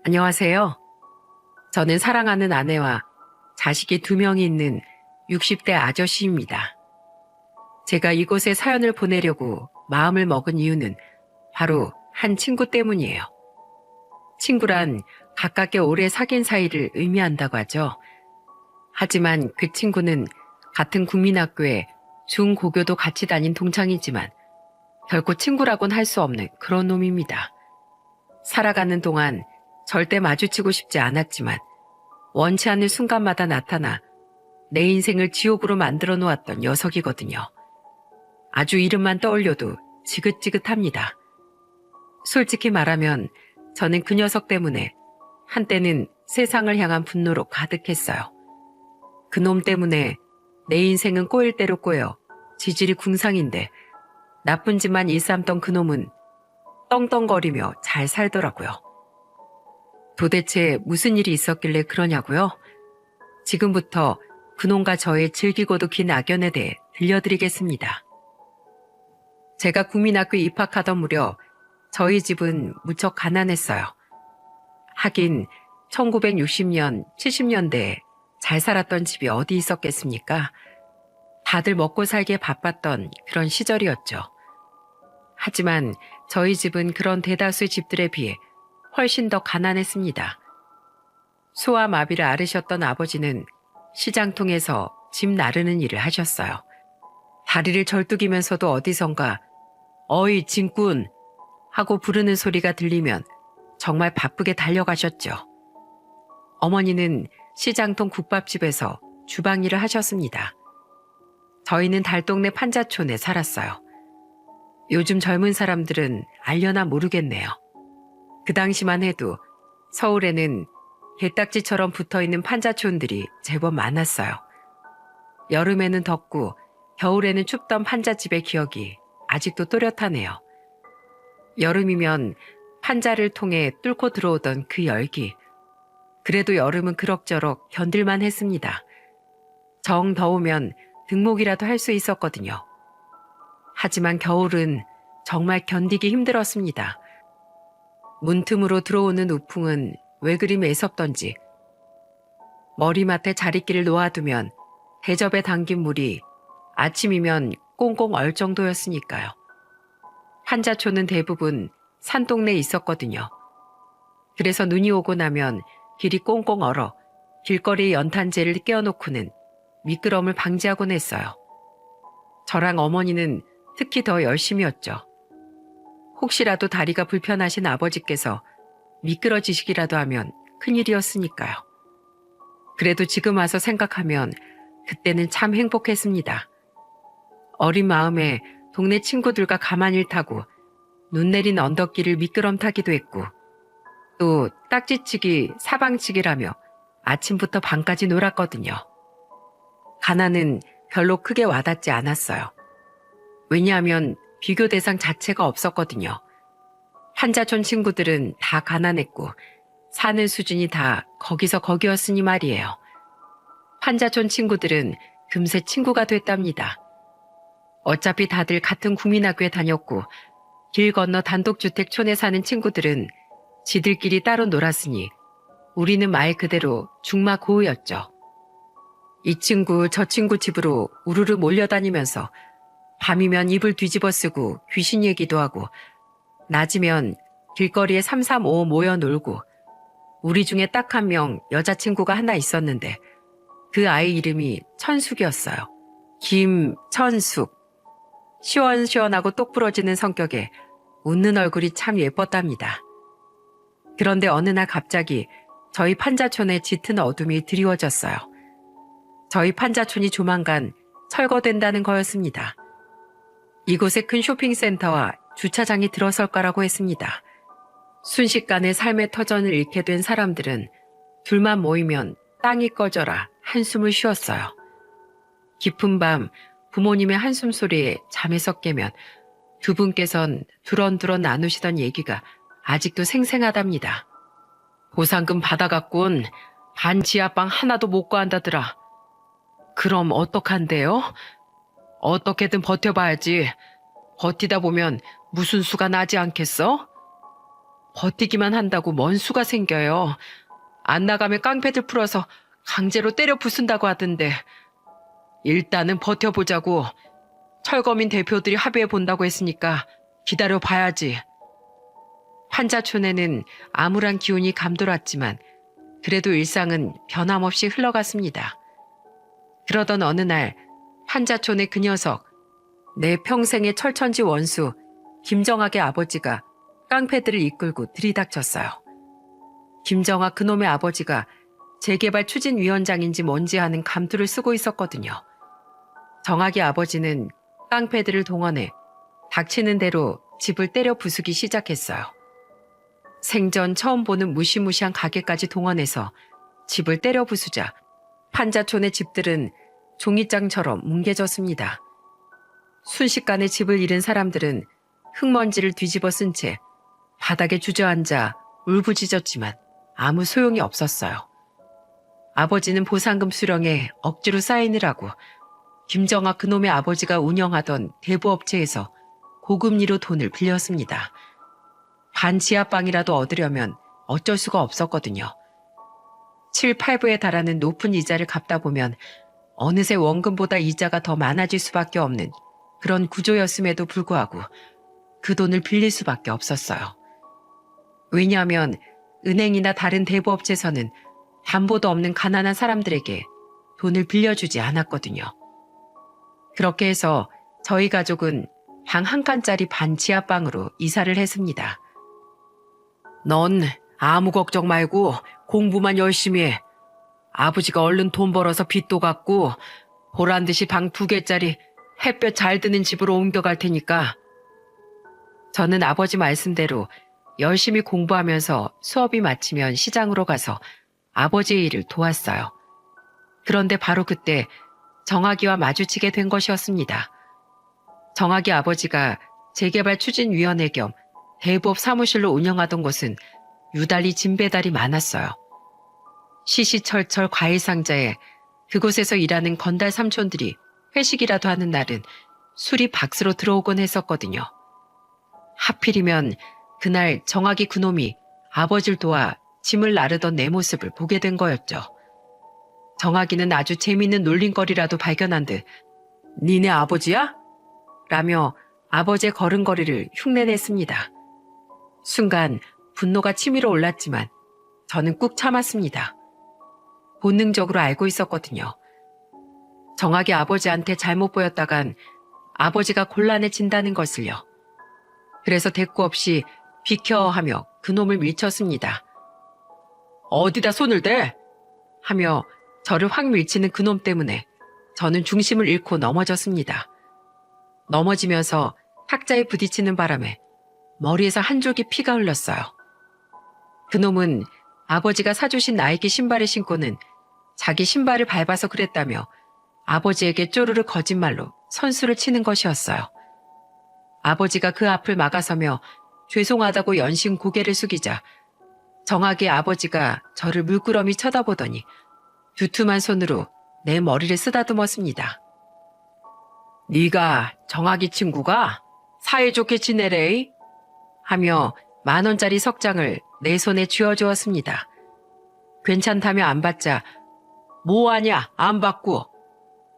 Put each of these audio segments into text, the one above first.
안녕하세요. 저는 사랑하는 아내와 자식이 2명이 있는 60대 아저씨입니다. 제가 이곳에 사연을 보내려고 마음을 먹은 이유는 바로 한 친구 때문이에요. 친구란 가깝게 오래 사귄 사이를 의미한다고 하죠. 하지만 그 친구는 같은 국민학교에 중고교도 같이 다닌 동창이지만 결코 친구라고는 할 수 없는 그런 놈입니다. 살아가는 동안 절대 마주치고 싶지 않았지만 원치 않는 순간마다 나타나 내 인생을 지옥으로 만들어 놓았던 녀석이거든요. 아주 이름만 떠올려도 지긋지긋합니다. 솔직히 말하면 저는 그 녀석 때문에 한때는 세상을 향한 분노로 가득했어요. 그놈 때문에 내 인생은 꼬일 대로 꼬여 지질이 궁상인데 나쁜 짓만 일삼던 그놈은 떵떵거리며 잘 살더라고요. 도대체 무슨 일이 있었길래 그러냐고요? 지금부터 그놈과 저의 즐기고도 긴 악연에 대해 들려드리겠습니다. 제가 국민학교에 입학하던 무렵 저희 집은 무척 가난했어요. 하긴 1960년, 70년대에 잘 살았던 집이 어디 있었겠습니까? 다들 먹고 살기에 바빴던 그런 시절이었죠. 하지만 저희 집은 그런 대다수의 집들에 비해 훨씬 더 가난했습니다. 소아 마비를 앓으셨던 아버지는 시장통에서 집 나르는 일을 하셨어요. 다리를 절뚝이면서도 어디선가 어이 진꾼 하고 부르는 소리가 들리면 정말 바쁘게 달려가셨죠. 어머니는 시장통 국밥집에서 주방 일을 하셨습니다. 저희는 달동네 판자촌에 살았어요. 요즘 젊은 사람들은 알려나 모르겠네요. 그 당시만 해도 서울에는 게딱지처럼 붙어있는 판자촌들이 제법 많았어요. 여름에는 덥고 겨울에는 춥던 판자집의 기억이 아직도 또렷하네요. 여름이면 판자를 통해 뚫고 들어오던 그 열기. 그래도 여름은 그럭저럭 견딜만 했습니다. 정 더우면 등목이라도 할 수 있었거든요. 하지만 겨울은 정말 견디기 힘들었습니다. 문틈으로 들어오는 우풍은 왜 그리 매섭던지 머리맡에 자릿기를 놓아두면 대접에 담긴 물이 아침이면 꽁꽁 얼 정도였으니까요. 판자촌은 대부분 산동네에 있었거든요. 그래서 눈이 오고 나면 길이 꽁꽁 얼어 길거리에 연탄재를 끼워놓고는 미끄럼을 방지하곤 했어요. 저랑 어머니는 특히 더 열심히였죠. 혹시라도 다리가 불편하신 아버지께서 미끄러지시기라도 하면 큰일이었으니까요. 그래도 지금 와서 생각하면 그때는 참 행복했습니다. 어린 마음에 동네 친구들과 가만일 타고 눈 내린 언덕길을 미끄럼 타기도 했고 또 딱지치기, 사방치기라며 아침부터 밤까지 놀았거든요. 가난은 별로 크게 와닿지 않았어요. 왜냐하면 비교 대상 자체가 없었거든요. 판자촌 친구들은 다 가난했고 사는 수준이 다 거기서 거기였으니 말이에요. 판자촌 친구들은 금세 친구가 됐답니다. 어차피 다들 같은 국민학교에 다녔고 길 건너 단독주택촌에 사는 친구들은 지들끼리 따로 놀았으니 우리는 말 그대로 중마고우였죠. 이 친구 저 친구 집으로 우르르 몰려다니면서 밤이면 이불 뒤집어 쓰고 귀신 얘기도 하고 낮이면 길거리에 335 모여 놀고 우리 중에 딱 한 명 여자친구가 하나 있었는데 그 아이 이름이 천숙이었어요. 김천숙. 시원시원하고 똑 부러지는 성격에 웃는 얼굴이 참 예뻤답니다. 그런데 어느 날 갑자기 저희 판자촌에 짙은 어둠이 드리워졌어요. 저희 판자촌이 조만간 철거된다는 거였습니다. 이곳에 큰 쇼핑센터와 주차장이 들어설 거라고 했습니다. 순식간에 삶의 터전을 잃게 된 사람들은 둘만 모이면 땅이 꺼져라 한숨을 쉬었어요. 깊은 밤 부모님의 한숨 소리에 잠에서 깨면 두 분께선 두런두런 나누시던 얘기가 아직도 생생하답니다. 보상금 받아갖곤 반 지하방 하나도 못 구한다더라. 그럼 어떡한데요? 어떻게든 버텨봐야지. 버티다 보면 무슨 수가 나지 않겠어? 버티기만 한다고 뭔 수가 생겨요. 안 나가면 깡패들 풀어서 강제로 때려 부순다고 하던데 일단은 버텨보자고. 철거민 대표들이 합의해 본다고 했으니까 기다려 봐야지. 환자촌에는 암울한 기운이 감돌았지만 그래도 일상은 변함없이 흘러갔습니다. 그러던 어느 날 환자촌의 그 녀석, 내 평생의 철천지 원수 김정학의 아버지가 깡패들을 이끌고 들이닥쳤어요. 김정학 그놈의 아버지가 재개발 추진위원장인지 뭔지 하는 감투를 쓰고 있었거든요. 정학의 아버지는 깡패들을 동원해 닥치는 대로 집을 때려 부수기 시작했어요. 생전 처음 보는 무시무시한 가게까지 동원해서 집을 때려 부수자 판자촌의 집들은 종이장처럼 뭉개졌습니다. 순식간에 집을 잃은 사람들은 흙먼지를 뒤집어 쓴 채 바닥에 주저앉아 울부짖었지만 아무 소용이 없었어요. 아버지는 보상금 수령에 억지로 사인을 하고 김정학 그놈의 아버지가 운영하던 대부업체에서 고금리로 돈을 빌렸습니다. 반 지하방이라도 얻으려면 어쩔 수가 없었거든요. 7, 8부에 달하는 높은 이자를 갚다 보면 어느새 원금보다 이자가 더 많아질 수밖에 없는 그런 구조였음에도 불구하고 그 돈을 빌릴 수밖에 없었어요. 왜냐하면 은행이나 다른 대부업체에서는 담보도 없는 가난한 사람들에게 돈을 빌려주지 않았거든요. 그렇게 해서 저희 가족은 방 한 칸짜리 반 지하방으로 이사를 했습니다. 넌 아무 걱정 말고 공부만 열심히 해. 아버지가 얼른 돈 벌어서 빚도 갚고 보란 듯이 방 2개짜리 햇볕 잘 드는 집으로 옮겨갈 테니까. 저는 아버지 말씀대로 열심히 공부하면서 수업이 마치면 시장으로 가서 아버지의 일을 도왔어요. 그런데 바로 그때 정학이와 마주치게 된 것이었습니다. 정학이 아버지가 재개발 추진위원회 겸 대부업 사무실로 운영하던 곳은 유달리 짐 배달이 많았어요. 시시철철 과일 상자에 그곳에서 일하는 건달 삼촌들이 회식이라도 하는 날은 술이 박스로 들어오곤 했었거든요. 하필이면 그날 정학이 그놈이 아버지를 도와 짐을 나르던 내 모습을 보게 된 거였죠. 정학이는 아주 재미있는 놀림거리라도 발견한 듯 니네 아버지야? 라며 아버지의 걸음걸이를 흉내냈습니다. 순간 분노가 치밀어 올랐지만 저는 꾹 참았습니다. 본능적으로 알고 있었거든요. 정학이 아버지한테 잘못 보였다간 아버지가 곤란해진다는 것을요. 그래서 대꾸 없이 비켜 하며 그놈을 밀쳤습니다. 어디다 손을 대? 하며 저를 확 밀치는 그놈 때문에 저는 중심을 잃고 넘어졌습니다. 넘어지면서 탁자에 부딪히는 바람에 머리에서 한 쪽이 피가 흘렀어요. 그놈은 아버지가 사주신 나이키 신발을 신고는 자기 신발을 밟아서 그랬다며 아버지에게 쪼르르 거짓말로 선수를 치는 것이었어요. 아버지가 그 앞을 막아서며 죄송하다고 연신 고개를 숙이자 정하게 아버지가 저를 물끄러미 쳐다보더니 두툼한 손으로 내 머리를 쓰다듬었습니다. 네가 정학이 친구가 사이좋게 지내래 하며 10,000원짜리 석장을 내 손에 쥐어주었습니다. 괜찮다며 안 받자 뭐하냐 안 받고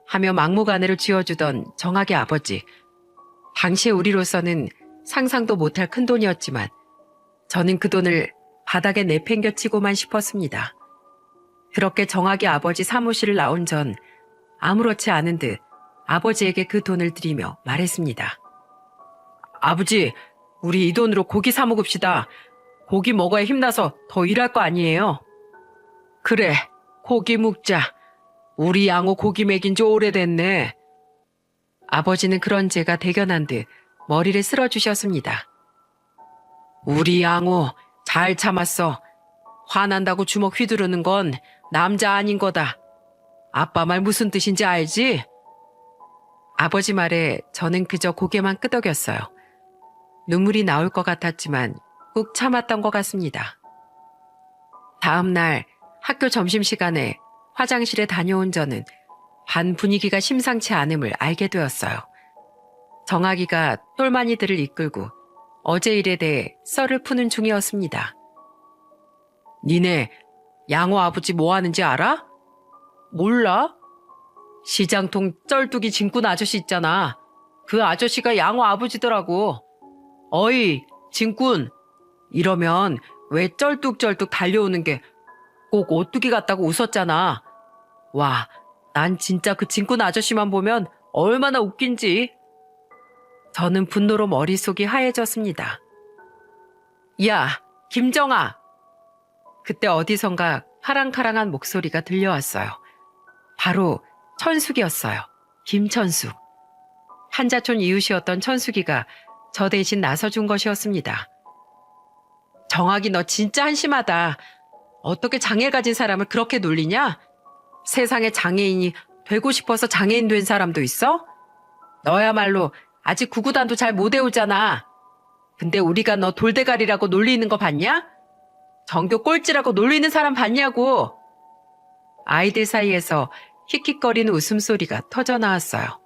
하며 막무가내로 쥐어주던 정학의 아버지. 당시에 우리로서는 상상도 못할 큰돈이었지만 저는 그 돈을 바닥에 내팽겨치고만 싶었습니다. 그렇게 정학의 아버지 사무실을 나온 전 아무렇지 않은 듯 아버지에게 그 돈을 드리며 말했습니다. 아버지, 우리 이 돈으로 고기 사 먹읍시다. 고기 먹어야 힘나서 더 일할 거 아니에요. 그래, 고기 묵자. 우리 양호 고기 먹인 지 오래됐네. 아버지는 그런 제가 대견한 듯 머리를 쓸어주셨습니다. 우리 양호 잘 참았어. 화난다고 주먹 휘두르는 건 남자 아닌 거다. 아빠 말 무슨 뜻인지 알지? 아버지 말에 저는 그저 고개만 끄덕였어요. 눈물이 나올 것 같았지만 꾹 참았던 것 같습니다. 다음 날 학교 점심시간에 화장실에 다녀온 저는 반 분위기가 심상치 않음을 알게 되었어요. 정학이가 똘마니들을 이끌고 어제 일에 대해 썰을 푸는 중이었습니다. 니네 양호 아버지 뭐 하는지 알아? 몰라? 시장통 쩔뚝이 진꾼 아저씨 있잖아. 그 아저씨가 양호 아버지더라고. 어이, 진꾼. 이러면 왜 쩔뚝쩔뚝 달려오는 게 꼭 오뚜기 같다고 웃었잖아. 와, 난 진짜 그 진꾼 아저씨만 보면 얼마나 웃긴지. 저는 분노로 머릿속이 하얘졌습니다. 야, 김정아! 그때 어디선가 카랑카랑한 목소리가 들려왔어요. 바로 천숙이었어요. 김천숙. 한자촌 이웃이었던 천숙이가 저 대신 나서준 것이었습니다. 정학이 너 진짜 한심하다. 어떻게 장애 가진 사람을 그렇게 놀리냐? 세상에 장애인이 되고 싶어서 장애인 된 사람도 있어? 너야말로 아직 구구단도 잘 못 외우잖아. 근데 우리가 너 돌대가리라고 놀리는 거 봤냐? 전교 꼴찌라고 놀리는 사람 봤냐고. 아이들 사이에서 킥킥거리는 웃음소리가 터져나왔어요.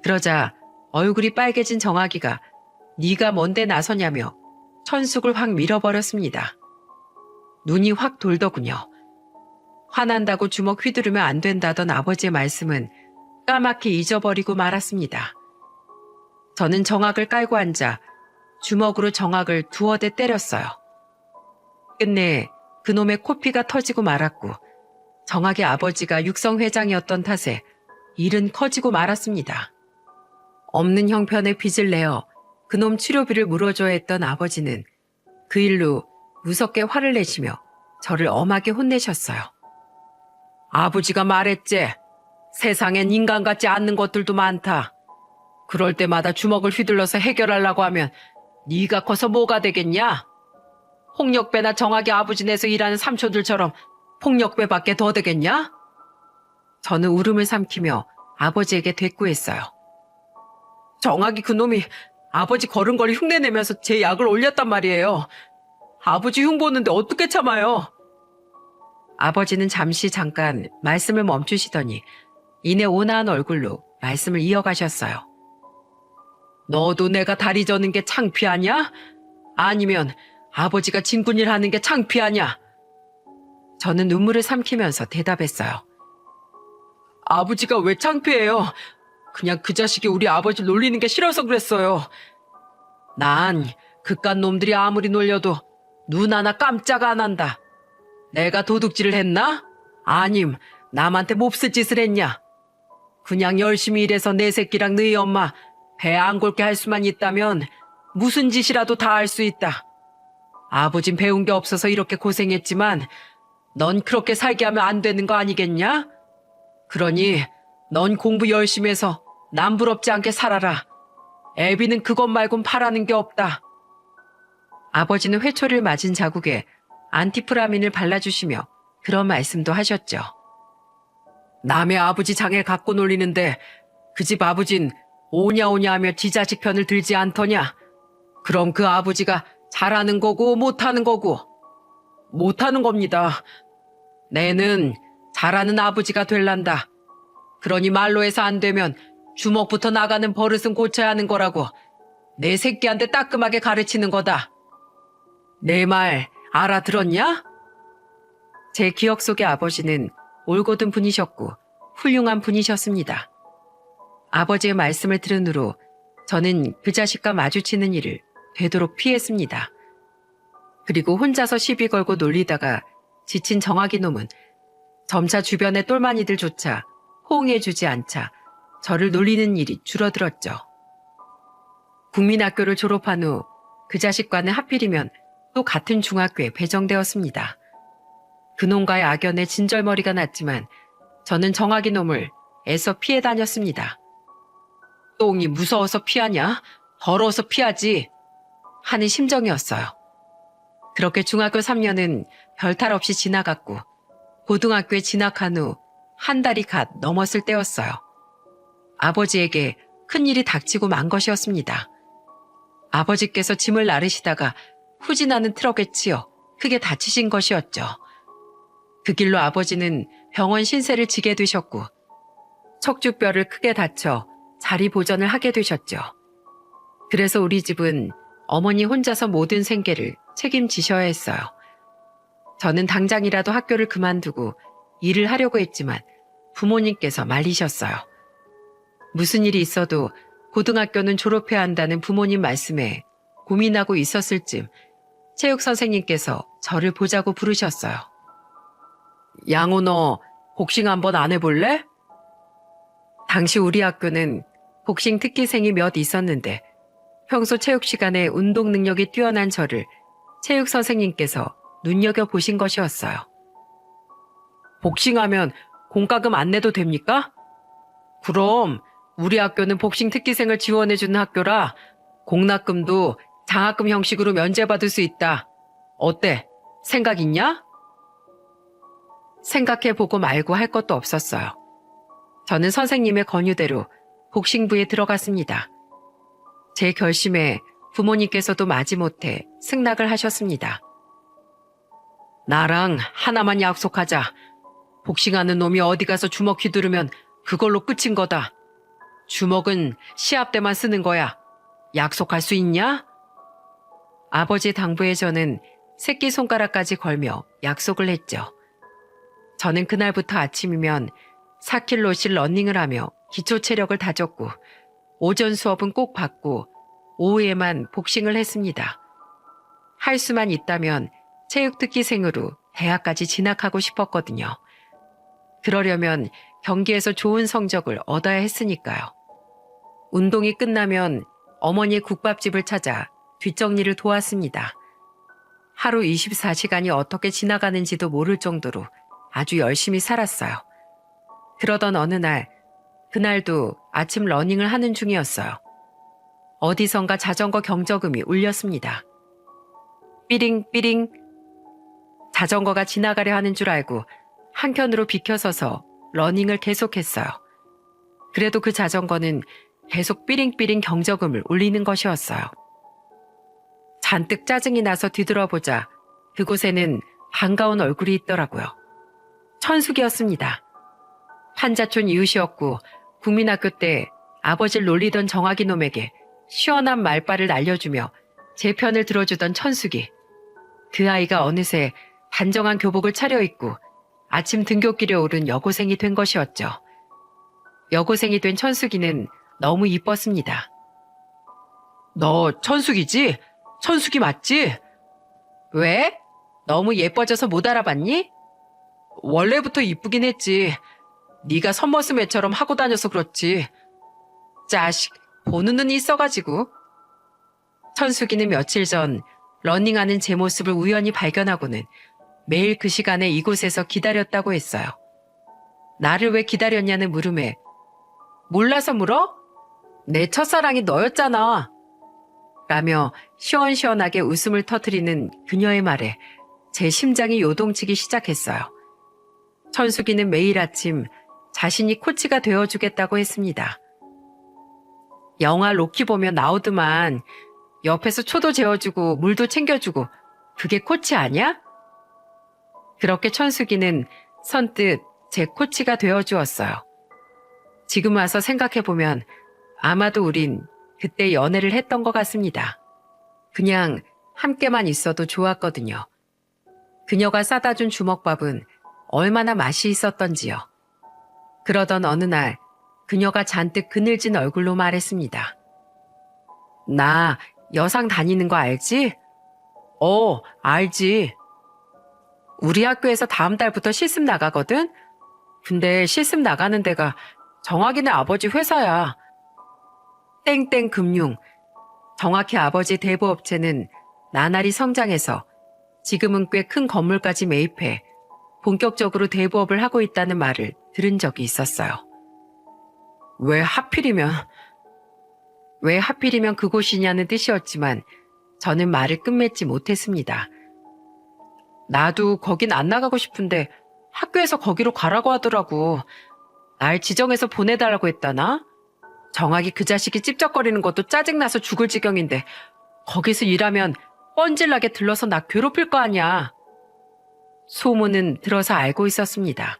그러자 얼굴이 빨개진 정학이가 네가 뭔데 나서냐며 천숙을 확 밀어버렸습니다. 눈이 확 돌더군요. 화난다고 주먹 휘두르면 안 된다던 아버지의 말씀은 까맣게 잊어버리고 말았습니다. 저는 정학을 깔고 앉아 주먹으로 정학을 두어 대 때렸어요. 끝내 그놈의 코피가 터지고 말았고 정학의 아버지가 육성회장이었던 탓에 일은 커지고 말았습니다. 없는 형편에 빚을 내어 그놈 치료비를 물어줘야 했던 아버지는 그 일로 무섭게 화를 내시며 저를 엄하게 혼내셨어요. 아버지가 말했지. 세상엔 인간 같지 않는 것들도 많다. 그럴 때마다 주먹을 휘둘러서 해결하려고 하면 네가 커서 뭐가 되겠냐? 폭력배나 정학의 아버지 내서 일하는 삼촌들처럼 폭력배밖에 더 되겠냐? 저는 울음을 삼키며 아버지에게 대꾸했어요. 정학이 그놈이 아버지 걸음걸이 흉내내면서 제 약을 올렸단 말이에요. 아버지 흉보는데 어떻게 참아요? 아버지는 잠깐 말씀을 멈추시더니 이내 온화한 얼굴로 말씀을 이어가셨어요. 너도 내가 다리 저는 게 창피하냐? 아니면 아버지가 진군일 하는 게 창피하냐? 저는 눈물을 삼키면서 대답했어요. 아버지가 왜 창피해요? 그냥 그 자식이 우리 아버지 놀리는 게 싫어서 그랬어요. 난 그깟 놈들이 아무리 놀려도 눈 하나 깜짝 안 한다. 내가 도둑질을 했나? 아님 남한테 몹쓸 짓을 했냐? 그냥 열심히 일해서 내 새끼랑 너희 엄마 배 안 골게 할 수만 있다면 무슨 짓이라도 다 할 수 있다. 아버진 배운 게 없어서 이렇게 고생했지만 넌 그렇게 살게 하면 안 되는 거 아니겠냐? 그러니 넌 공부 열심히 해서 남부럽지 않게 살아라. 애비는 그것 말곤 바라는 게 없다. 아버지는 회초리를 맞은 자국에 안티프라민을 발라주시며 그런 말씀도 하셨죠. 남의 아버지 장애 갖고 놀리는데 그 집 아버진 오냐오냐 하며 지 자식 편을 들지 않더냐? 그럼 그 아버지가 잘하는 거고 못하는 거고? 못하는 겁니다. 내는 잘하는 아버지가 될란다. 그러니 말로 해서 안 되면 주먹부터 나가는 버릇은 고쳐야 하는 거라고 내 새끼한테 따끔하게 가르치는 거다. 내 말 알아들었냐? 제 기억 속의 아버지는 올곧은 분이셨고 훌륭한 분이셨습니다. 아버지의 말씀을 들은 후로 저는 그 자식과 마주치는 일을 되도록 피했습니다. 그리고 혼자서 시비 걸고 놀리다가 지친 정학이 놈은 점차 주변의 똘마니들조차 호응해주지 않자 저를 놀리는 일이 줄어들었죠. 국민학교를 졸업한 후 그 자식과는 하필이면 또 같은 중학교에 배정되었습니다. 그놈과의 악연에 진절머리가 났지만 저는 정학이 놈을 애써 피해 다녔습니다. 똥이 무서워서 피하냐? 더러워서 피하지. 하는 심정이었어요. 그렇게 중학교 3년은 별탈 없이 지나갔고 고등학교에 진학한 후 한 달이 갓 넘었을 때였어요. 아버지에게 큰일이 닥치고 만 것이었습니다. 아버지께서 짐을 나르시다가 후진하는 트럭에 치여 크게 다치신 것이었죠. 그 길로 아버지는 병원 신세를 지게 되셨고 척추뼈를 크게 다쳐 자리 보전을 하게 되셨죠. 그래서 우리 집은 어머니 혼자서 모든 생계를 책임지셔야 했어요. 저는 당장이라도 학교를 그만두고 일을 하려고 했지만 부모님께서 말리셨어요. 무슨 일이 있어도 고등학교는 졸업해야 한다는 부모님 말씀에 고민하고 있었을 즈음 체육 선생님께서 저를 보자고 부르셨어요. 양호, 너 복싱 한번 안 해볼래? 당시 우리 학교는 복싱 특기생이 몇 있었는데 평소 체육 시간에 운동 능력이 뛰어난 저를 체육 선생님께서 눈여겨보신 것이었어요. 복싱하면 공과금 안 내도 됩니까? 그럼 우리 학교는 복싱 특기생을 지원해주는 학교라 공납금도 장학금 형식으로 면제받을 수 있다. 어때? 생각 있냐? 생각해보고 말고 할 것도 없었어요. 저는 선생님의 권유대로 복싱부에 들어갔습니다. 제 결심에 부모님께서도 마지못해 승낙을 하셨습니다. 나랑 하나만 약속하자. 복싱하는 놈이 어디 가서 주먹 휘두르면 그걸로 끝인 거다. 주먹은 시합 때만 쓰는 거야. 약속할 수 있냐? 아버지 당부에 저는 새끼손가락까지 걸며 약속을 했죠. 저는 그날부터 아침이면 4km씩 러닝을 하며 기초 체력을 다졌고 오전 수업은 꼭 받고 오후에만 복싱을 했습니다. 할 수만 있다면 체육특기생으로 대학까지 진학하고 싶었거든요. 그러려면 경기에서 좋은 성적을 얻어야 했으니까요. 운동이 끝나면 어머니의 국밥집을 찾아 뒷정리를 도왔습니다. 하루 24시간이 어떻게 지나가는지도 모를 정도로 아주 열심히 살았어요. 그러던 어느 날, 그날도 아침 러닝을 하는 중이었어요. 어디선가 자전거 경적음이 울렸습니다. 삐링삐링. 자전거가 지나가려 하는 줄 알고 한켠으로 비켜서서 러닝을 계속했어요. 그래도 그 자전거는 계속 삐링삐링 경적음을 울리는 것이었어요. 잔뜩 짜증이 나서 뒤돌아보자 그곳에는 반가운 얼굴이 있더라고요. 천숙이었습니다. 판자촌 이웃이었고 국민학교 때 아버지를 놀리던 정학이 놈에게 시원한 말발을 날려주며 제 편을 들어주던 천숙이. 그 아이가 어느새 단정한 교복을 차려입고 아침 등굣길에 오른 여고생이 된 것이었죠. 여고생이 된 천숙이는 너무 이뻤습니다. 너 천숙이지? 천숙이 맞지? 왜? 너무 예뻐져서 못 알아봤니? 원래부터 이쁘긴 했지. 네가 선머스매처럼 하고 다녀서 그렇지. 자식, 보는 눈이 있어가지고. 천숙이는 며칠 전 러닝하는 제 모습을 우연히 발견하고는 매일 그 시간에 이곳에서 기다렸다고 했어요. 나를 왜 기다렸냐는 물음에 몰라서 물어? 내 첫사랑이 너였잖아. 라며 시원시원하게 웃음을 터뜨리는 그녀의 말에 제 심장이 요동치기 시작했어요. 천숙이는 매일 아침 자신이 코치가 되어주겠다고 했습니다. 영화 로키 보면 나오더만 옆에서 초도 재워주고 물도 챙겨주고 그게 코치 아니야? 그렇게 천숙이는 선뜻 제 코치가 되어주었어요. 지금 와서 생각해보면 아마도 우린 그때 연애를 했던 것 같습니다. 그냥 함께만 있어도 좋았거든요. 그녀가 싸다 준 주먹밥은 얼마나 맛이 있었던지요. 그러던 어느 날 그녀가 잔뜩 그늘진 얼굴로 말했습니다. 나 여상 다니는 거 알지? 알지. 우리 학교에서 다음 달부터 실습 나가거든? 근데 실습 나가는 데가 정학이네 아버지 회사야. 땡땡금융. 정확히 아버지 대부업체는 나날이 성장해서 지금은 꽤 큰 건물까지 매입해 본격적으로 대부업을 하고 있다는 말을 들은 적이 있었어요. 왜 하필이면 그곳이냐는 뜻이었지만 저는 말을 끝맺지 못했습니다. 나도 거긴 안 나가고 싶은데 학교에서 거기로 가라고 하더라고. 날 지정해서 보내달라고 했다나? 정학이 그 자식이 찝쩍거리는 것도 짜증나서 죽을 지경인데 거기서 일하면 뻔질나게 들러서 나 괴롭힐 거 아니야. 소문은 들어서 알고 있었습니다.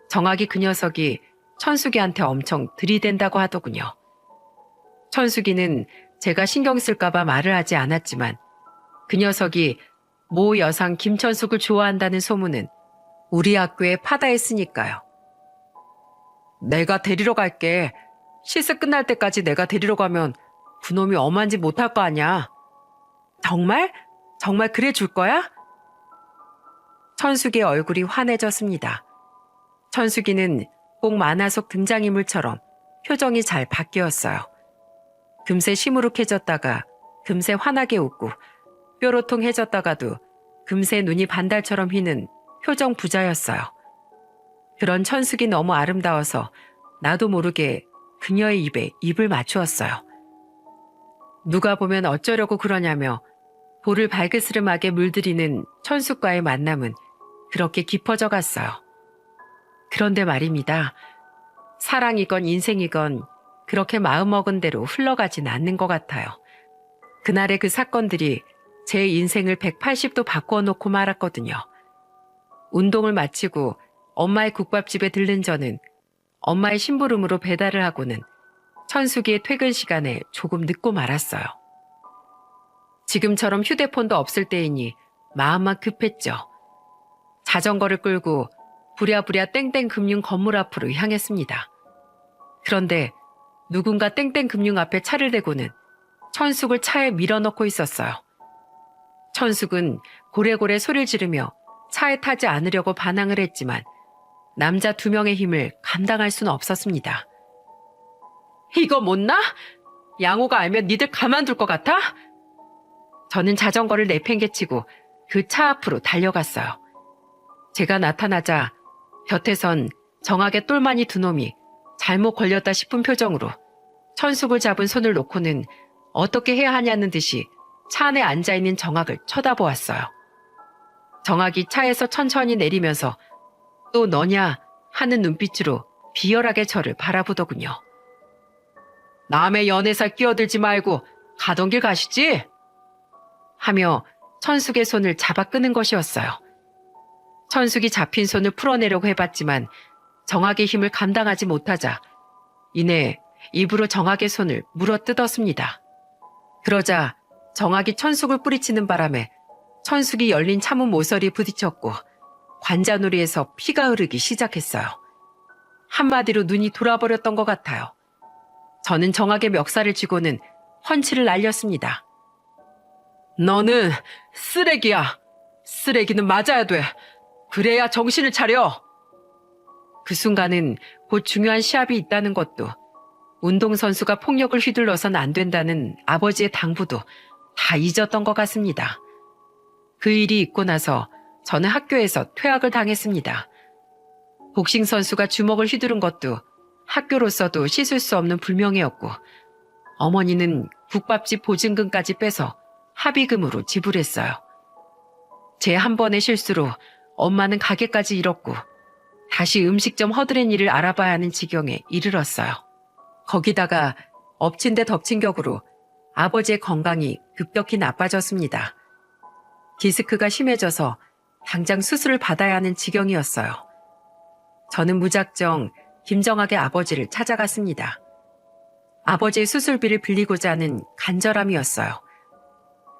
정학이 그 녀석이 천숙이한테 엄청 들이댄다고 하더군요. 천숙이는 제가 신경 쓸까봐 말을 하지 않았지만 그 녀석이 모 여상 김천숙을 좋아한다는 소문은 우리 학교에 파다했으니까요. 내가 데리러 갈게. 시습 끝날 때까지 내가 데리러 가면 그놈이 엄한 짓 못할 거 아냐. 정말? 정말 그래 줄 거야? 천숙의 얼굴이 환해졌습니다. 천숙이는 꼭 만화 속 등장인물처럼 표정이 잘 바뀌었어요. 금세 시무룩해졌다가 금세 환하게 웃고 뾰로통해졌다가도 금세 눈이 반달처럼 휘는 표정 부자였어요. 그런 천숙이 너무 아름다워서 나도 모르게 그녀의 입에 입을 맞추었어요. 누가 보면 어쩌려고 그러냐며 볼을 발그스름하게 물들이는 천숙과의 만남은 그렇게 깊어져 갔어요. 그런데 말입니다. 사랑이건 인생이건 그렇게 마음먹은 대로 흘러가진 않는 것 같아요. 그날의 그 사건들이 제 인생을 180도 바꾸어 놓고 말았거든요. 운동을 마치고 엄마의 국밥집에 들른 저는 엄마의 심부름으로 배달을 하고는 천숙이의 퇴근 시간에 조금 늦고 말았어요. 지금처럼 휴대폰도 없을 때이니 마음만 급했죠. 자전거를 끌고 부랴부랴 땡땡 금융 건물 앞으로 향했습니다. 그런데 누군가 땡땡 금융 앞에 차를 대고는 천숙을 차에 밀어넣고 있었어요. 천숙은 고래고래 소리를 지르며 차에 타지 않으려고 반항을 했지만 남자 2명의 힘을 감당할 수는 없었습니다. 이거 못나? 양호가 알면 니들 가만둘 것 같아? 저는 자전거를 내팽개치고 그 차 앞으로 달려갔어요. 제가 나타나자 곁에선 정하게 똘마니 두 놈이 잘못 걸렸다 싶은 표정으로 천숙을 잡은 손을 놓고는 어떻게 해야 하냐는 듯이 차 안에 앉아있는 정학을 쳐다보았어요. 정학이 차에서 천천히 내리면서 또 너냐 하는 눈빛으로 비열하게 저를 바라보더군요. 남의 연애살 끼어들지 말고 가던 길 가시지? 하며 천숙의 손을 잡아 끄는 것이었어요. 천숙이 잡힌 손을 풀어내려고 해봤지만 정학의 힘을 감당하지 못하자 이내 입으로 정학의 손을 물어뜯었습니다. 그러자 정학이 천숙을 뿌리치는 바람에 천숙이 열린 차문 모서리에 부딪혔고 관자놀이에서 피가 흐르기 시작했어요. 한마디로 눈이 돌아버렸던 것 같아요. 저는 정학의 멱살을 쥐고는 펀치를 날렸습니다. 너는 쓰레기야. 쓰레기는 맞아야 돼. 그래야 정신을 차려. 그 순간은 곧 중요한 시합이 있다는 것도 운동선수가 폭력을 휘둘러선 안 된다는 아버지의 당부도 다 잊었던 것 같습니다. 그 일이 있고 나서 저는 학교에서 퇴학을 당했습니다. 복싱 선수가 주먹을 휘두른 것도 학교로서도 씻을 수 없는 불명예였고 어머니는 국밥집 보증금까지 빼서 합의금으로 지불했어요. 제 한 번의 실수로 엄마는 가게까지 잃었고 다시 음식점 허드렛 일을 알아봐야 하는 지경에 이르렀어요. 거기다가 엎친 데 덮친 격으로 아버지의 건강이 급격히 나빠졌습니다. 디스크가 심해져서 당장 수술을 받아야 하는 지경이었어요. 저는 무작정 김정학의 아버지를 찾아갔습니다. 아버지의 수술비를 빌리고자 하는 간절함이었어요.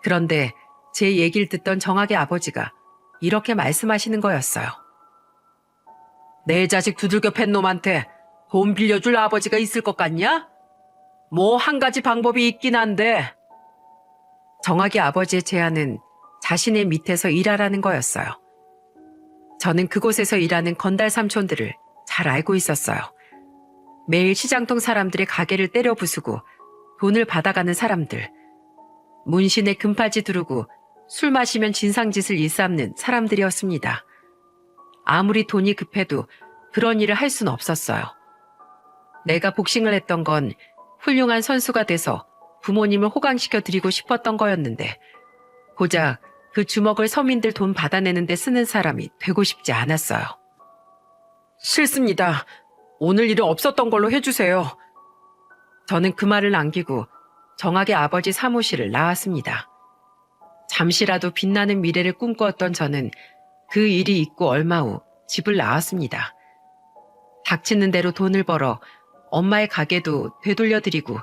그런데 제 얘기를 듣던 정학의 아버지가 이렇게 말씀하시는 거였어요. 내 자식 두들겨 팬 놈한테 돈 빌려줄 아버지가 있을 것 같냐? 뭐 한 가지 방법이 있긴 한데. 정학의 아버지의 제안은 자신의 밑에서 일하라는 거였어요. 저는 그곳에서 일하는 건달 삼촌들을 잘 알고 있었어요. 매일 시장통 사람들의 가게를 때려 부수고 돈을 받아가는 사람들, 문신에 금팔찌 두르고 술 마시면 진상짓을 일삼는 사람들이었습니다. 아무리 돈이 급해도 그런 일을 할 수는 없었어요. 내가 복싱을 했던 건 훌륭한 선수가 돼서 부모님을 호강시켜 드리고 싶었던 거였는데 고작 그 주먹을 서민들 돈 받아내는 데 쓰는 사람이 되고 싶지 않았어요. 싫습니다. 오늘 일은 없었던 걸로 해주세요. 저는 그 말을 남기고 정학의 아버지 사무실을 나왔습니다. 잠시라도 빛나는 미래를 꿈꾸었던 저는 그 일이 있고 얼마 후 집을 나왔습니다. 닥치는 대로 돈을 벌어 엄마의 가게도 되돌려드리고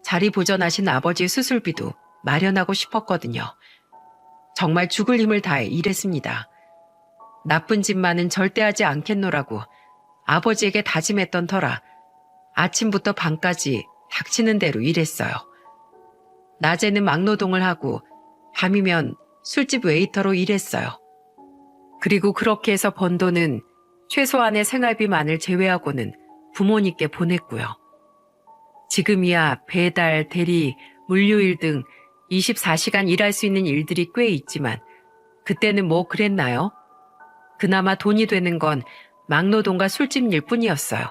자리 보전하신 아버지의 수술비도 마련하고 싶었거든요. 정말 죽을 힘을 다해 일했습니다. 나쁜 짓만은 절대 하지 않겠노라고 아버지에게 다짐했던 터라 아침부터 밤까지 닥치는 대로 일했어요. 낮에는 막노동을 하고 밤이면 술집 웨이터로 일했어요. 그리고 그렇게 해서 번 돈은 최소한의 생활비만을 제외하고는 부모님께 보냈고요. 지금이야 배달, 대리, 물류일 등 24시간 일할 수 있는 일들이 꽤 있지만 그때는 뭐 그랬나요? 그나마 돈이 되는 건 막노동과 술집 일 뿐이었어요.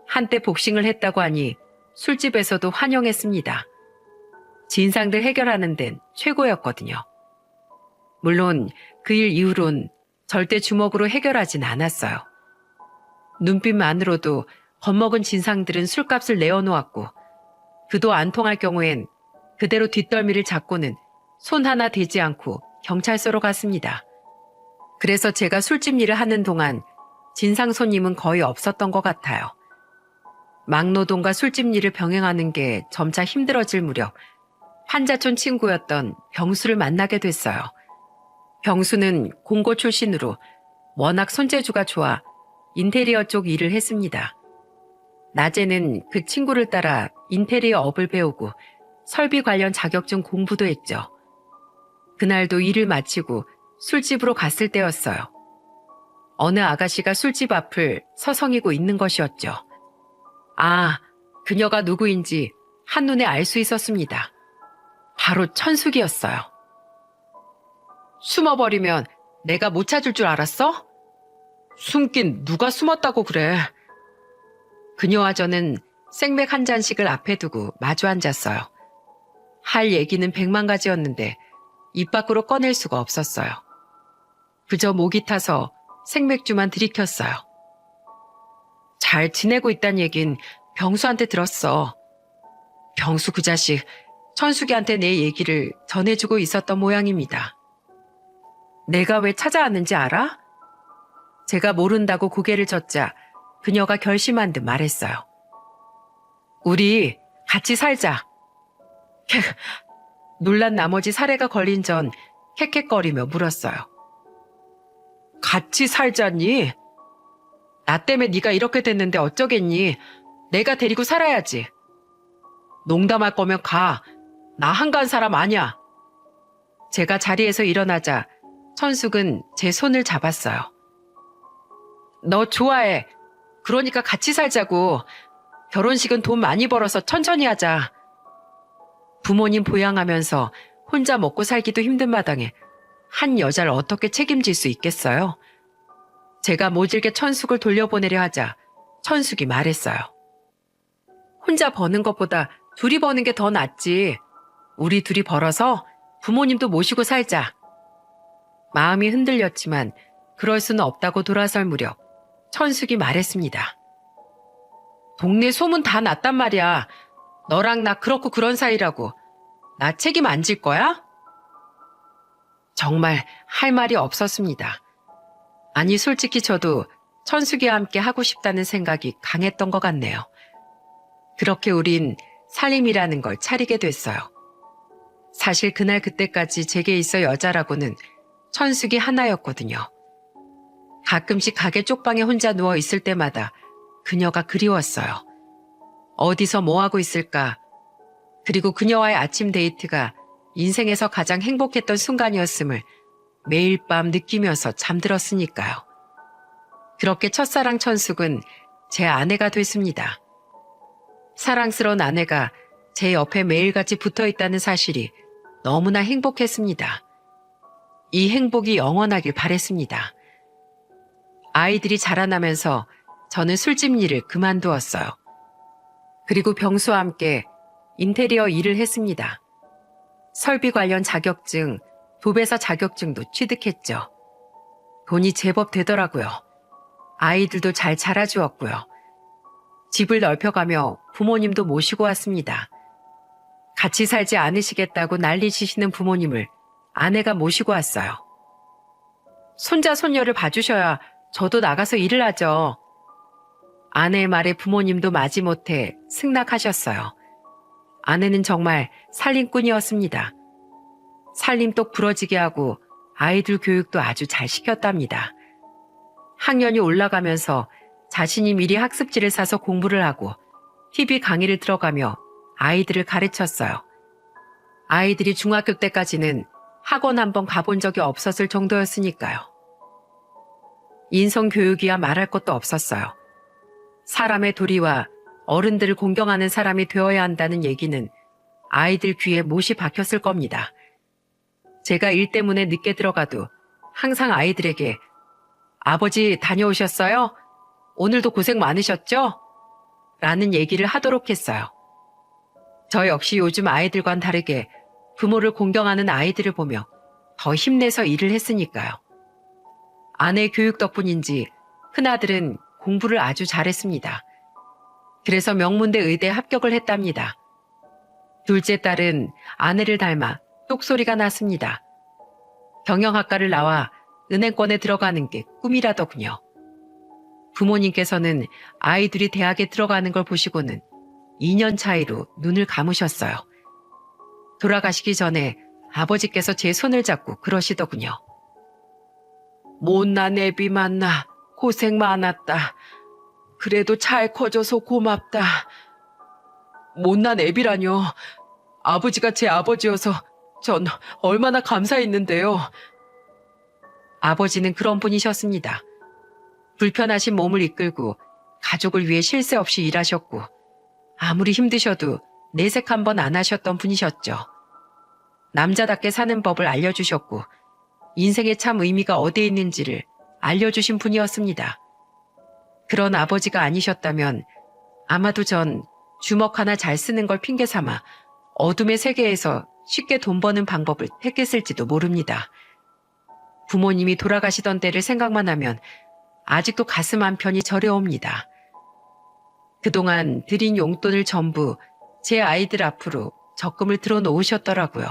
한때 복싱을 했다고 하니 술집에서도 환영했습니다. 진상들 해결하는 데는 최고였거든요. 물론 그 일 이후론 절대 주먹으로 해결하진 않았어요. 눈빛만으로도 겁먹은 진상들은 술값을 내어놓았고 그도 안 통할 경우엔 그대로 뒷덜미를 잡고는 손 하나 대지 않고 경찰서로 갔습니다. 그래서 제가 술집 일을 하는 동안 진상 손님은 거의 없었던 것 같아요. 막노동과 술집 일을 병행하는 게 점차 힘들어질 무렵 환자촌 친구였던 병수를 만나게 됐어요. 병수는 공고 출신으로 워낙 손재주가 좋아 인테리어 쪽 일을 했습니다. 낮에는 그 친구를 따라 인테리어 업을 배우고 설비 관련 자격증 공부도 했죠. 그날도 일을 마치고 술집으로 갔을 때였어요. 어느 아가씨가 술집 앞을 서성이고 있는 것이었죠. 아, 그녀가 누구인지 한눈에 알 수 있었습니다. 바로 천숙이었어요. 숨어버리면 내가 못 찾을 줄 알았어? 숨긴 누가 숨었다고 그래. 그녀와 저는 생맥 한 잔씩을 앞에 두고 마주 앉았어요. 할 얘기는 100만 가지였는데 입 밖으로 꺼낼 수가 없었어요. 그저 목이 타서 생맥주만 들이켰어요. 잘 지내고 있단 얘긴 병수한테 들었어. 병수 그 자식 천숙이한테 내 얘기를 전해주고 있었던 모양입니다. 내가 왜 찾아왔는지 알아? 제가 모른다고 고개를 젓자 그녀가 결심한 듯 말했어요. 우리 같이 살자. 놀란 나머지 사례가 걸린 전 캑캑거리며 물었어요. 같이 살자니? 나 때문에 네가 이렇게 됐는데 어쩌겠니? 내가 데리고 살아야지. 농담할 거면 가. 나 한가한 사람 아니야. 제가 자리에서 일어나자 천숙은 제 손을 잡았어요. 너 좋아해. 그러니까 같이 살자고. 결혼식은 돈 많이 벌어서 천천히 하자. 부모님 보양하면서 혼자 먹고 살기도 힘든 마당에 한 여자를 어떻게 책임질 수 있겠어요? 제가 모질게 천숙을 돌려보내려 하자 천숙이 말했어요. 혼자 버는 것보다 둘이 버는 게 더 낫지. 우리 둘이 벌어서 부모님도 모시고 살자. 마음이 흔들렸지만 그럴 수는 없다고 돌아설 무렵 천숙이 말했습니다. 동네 소문 다 났단 말이야. 너랑 나 그렇고 그런 사이라고. 나 책임 안 질 거야? 정말 할 말이 없었습니다. 아니 솔직히 저도 천숙이와 함께 하고 싶다는 생각이 강했던 것 같네요. 그렇게 우린 살림이라는 걸 차리게 됐어요. 사실 그날 그때까지 제게 있어 여자라고는 천숙이 하나였거든요. 가끔씩 가게 쪽방에 혼자 누워 있을 때마다 그녀가 그리웠어요. 어디서 뭐하고 있을까? 그리고 그녀와의 아침 데이트가 인생에서 가장 행복했던 순간이었음을 매일 밤 느끼면서 잠들었으니까요. 그렇게 첫사랑 천숙은 제 아내가 됐습니다. 사랑스러운 아내가 제 옆에 매일같이 붙어있다는 사실이 너무나 행복했습니다. 이 행복이 영원하길 바랬습니다. 아이들이 자라나면서 저는 술집 일을 그만두었어요. 그리고 병수와 함께 인테리어 일을 했습니다. 설비 관련 자격증, 도배사 자격증도 취득했죠. 돈이 제법 되더라고요. 아이들도 잘 자라주었고요. 집을 넓혀가며 부모님도 모시고 왔습니다. 같이 살지 않으시겠다고 난리치시는 부모님을 아내가 모시고 왔어요. 손자 손녀를 봐주셔야 저도 나가서 일을 하죠. 아내의 말에 부모님도 마지못해 승낙하셨어요. 아내는 정말 살림꾼이었습니다. 살림똑 부러지게 하고 아이들 교육도 아주 잘 시켰답니다. 학년이 올라가면서 자신이 미리 학습지를 사서 공부를 하고 TV 강의를 들어가며 아이들을 가르쳤어요. 아이들이 중학교 때까지는 학원 한번 가본 적이 없었을 정도였으니까요. 인성교육이야 말할 것도 없었어요. 사람의 도리와 어른들을 공경하는 사람이 되어야 한다는 얘기는 아이들 귀에 못이 박혔을 겁니다. 제가 일 때문에 늦게 들어가도 항상 아이들에게 아버지 다녀오셨어요? 오늘도 고생 많으셨죠? 라는 얘기를 하도록 했어요. 저 역시 요즘 아이들과는 다르게 부모를 공경하는 아이들을 보며 더 힘내서 일을 했으니까요. 아내 교육 덕분인지 큰아들은 공부를 아주 잘했습니다. 그래서 명문대 의대에 합격을 했답니다. 둘째 딸은 아내를 닮아 똑소리가 났습니다. 경영학과를 나와 은행권에 들어가는 게 꿈이라더군요. 부모님께서는 아이들이 대학에 들어가는 걸 보시고는 2년 차이로 눈을 감으셨어요. 돌아가시기 전에 아버지께서 제 손을 잡고 그러시더군요. 못난 애비 만나 고생 많았다. 그래도 잘 커져서 고맙다. 못난 애비라뇨. 아버지가 제 아버지여서 전 얼마나 감사했는데요. 아버지는 그런 분이셨습니다. 불편하신 몸을 이끌고 가족을 위해 쉴 새 없이 일하셨고 아무리 힘드셔도 내색 한 번 안 하셨던 분이셨죠. 남자답게 사는 법을 알려주셨고 인생의 참 의미가 어디에 있는지를 알려주신 분이었습니다. 그런 아버지가 아니셨다면 아마도 전 주먹 하나 잘 쓰는 걸 핑계 삼아 어둠의 세계에서 쉽게 돈 버는 방법을 택했을지도 모릅니다. 부모님이 돌아가시던 때를 생각만 하면 아직도 가슴 한편이 저려옵니다. 그동안 드린 용돈을 전부 제 아이들 앞으로 적금을 들어 놓으셨더라고요.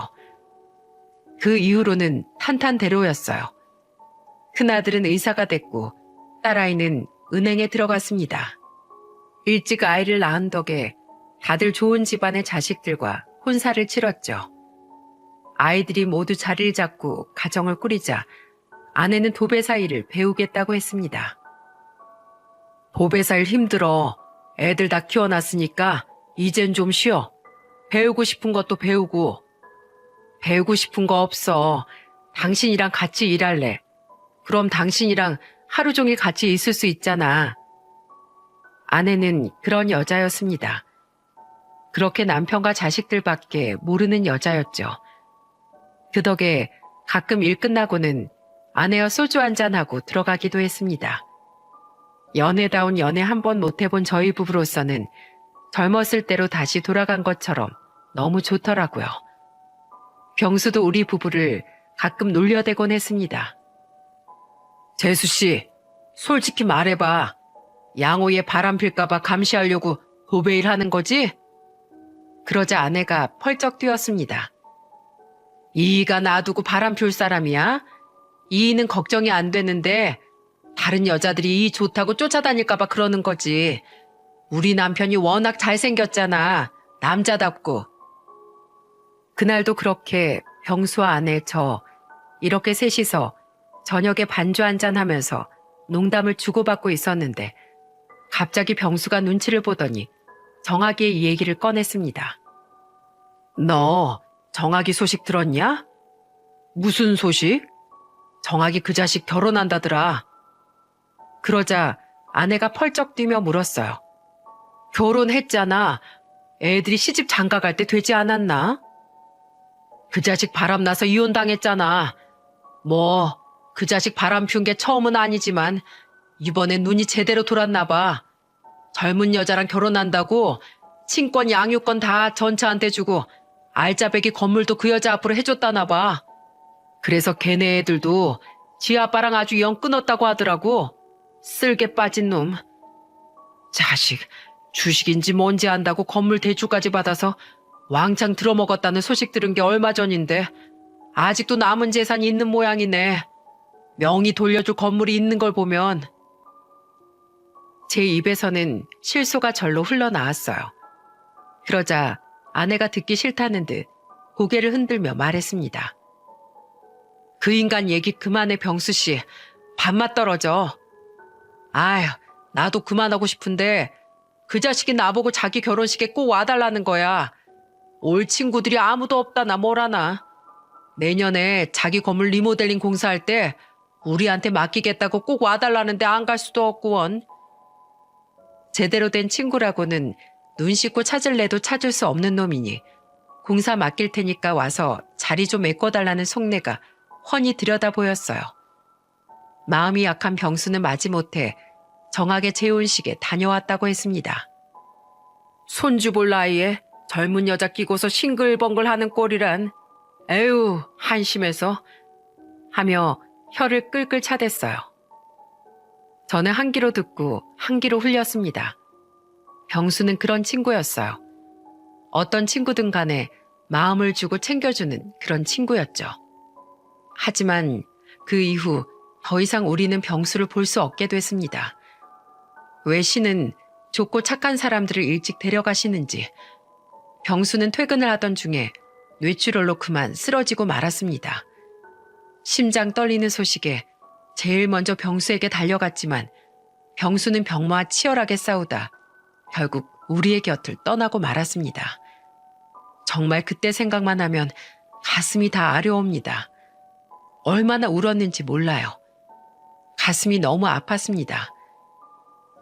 그 이후로는 탄탄대로였어요. 큰아들은 의사가 됐고 딸아이는 은행에 들어갔습니다. 일찍 아이를 낳은 덕에 다들 좋은 집안의 자식들과 혼사를 치렀죠. 아이들이 모두 자리를 잡고 가정을 꾸리자 아내는 도배사 일을 배우겠다고 했습니다. 도배사 일 힘들어. 애들 다 키워놨으니까 이젠 좀 쉬어. 배우고 싶은 것도 배우고. 배우고 싶은 거 없어. 당신이랑 같이 일할래. 그럼 당신이랑 하루 종일 같이 있을 수 있잖아. 아내는 그런 여자였습니다. 그렇게 남편과 자식들밖에 모르는 여자였죠. 그 덕에 가끔 일 끝나고는 아내와 소주 한잔하고 들어가기도 했습니다. 연애다운 연애 한 번 못 해본 저희 부부로서는 젊었을 때로 다시 돌아간 것처럼 너무 좋더라고요. 병수도 우리 부부를 가끔 놀려대곤 했습니다. 재수 씨, 솔직히 말해봐. 양호에 바람 필까봐 감시하려고 도배일 하는 거지? 그러자 아내가 펄쩍 뛰었습니다. 이이가 놔두고 바람 피울 사람이야? 이이는 걱정이 안 되는데 다른 여자들이 이 좋다고 쫓아다닐까봐 그러는 거지. 우리 남편이 워낙 잘생겼잖아. 남자답고. 그날도 그렇게 병수와 아내 저 이렇게 셋이서 저녁에 반주 한잔 하면서 농담을 주고받고 있었는데 갑자기 병수가 눈치를 보더니 정학이의 이 얘기를 꺼냈습니다. 너 정학이 소식 들었냐? 무슨 소식? 정학이 그 자식 결혼한다더라. 그러자 아내가 펄쩍 뛰며 물었어요. 결혼했잖아. 애들이 시집 장가 갈 때 되지 않았나? 그 자식 바람나서 이혼당했잖아. 뭐 그 자식 바람 피운 게 처음은 아니지만 이번엔 눈이 제대로 돌았나 봐. 젊은 여자랑 결혼한다고 친권 양육권 다 전처한테 주고 알짜배기 건물도 그 여자 앞으로 해줬다나 봐. 그래서 걔네 애들도 지 아빠랑 아주 영 끊었다고 하더라고. 쓸개 빠진 놈. 자식, 주식인지 뭔지 안다고 건물 대출까지 받아서 왕창 들어먹었다는 소식 들은 게 얼마 전인데 아직도 남은 재산이 있는 모양이네. 명의 돌려줄 건물이 있는 걸 보면. 제 입에서는 실소가 절로 흘러나왔어요. 그러자 아내가 듣기 싫다는 듯 고개를 흔들며 말했습니다. 그 인간 얘기 그만해, 병수 씨. 밥맛 떨어져. 아휴, 나도 그만하고 싶은데 그 자식이 나보고 자기 결혼식에 꼭 와달라는 거야. 올 친구들이 아무도 없다나 뭐라나. 내년에 자기 건물 리모델링 공사할 때 우리한테 맡기겠다고 꼭 와달라는데 안 갈 수도 없구원. 제대로 된 친구라고는 눈 씻고 찾을래도 찾을 수 없는 놈이니 공사 맡길 테니까 와서 자리 좀 메꿔달라는 속내가 훤히 들여다 보였어요. 마음이 약한 병수는 마지못해 정하게 재혼식에 다녀왔다고 했습니다. 손주 볼 나이에 젊은 여자 끼고서 싱글벙글 하는 꼴이란 에휴 한심해서 하며 혀를 끌끌 차댔어요. 저는 한 귀로 듣고 한 귀로 흘렸습니다. 병수는 그런 친구였어요. 어떤 친구든 간에 마음을 주고 챙겨주는 그런 친구였죠. 하지만 그 이후 더 이상 우리는 병수를 볼 수 없게 됐습니다. 왜 신은 좋고 착한 사람들을 일찍 데려가시는지 병수는 퇴근을 하던 중에 뇌출혈로 그만 쓰러지고 말았습니다. 심장 떨리는 소식에 제일 먼저 병수에게 달려갔지만 병수는 병마와 치열하게 싸우다 결국 우리의 곁을 떠나고 말았습니다. 정말 그때 생각만 하면 가슴이 다 아려옵니다. 얼마나 울었는지 몰라요. 가슴이 너무 아팠습니다.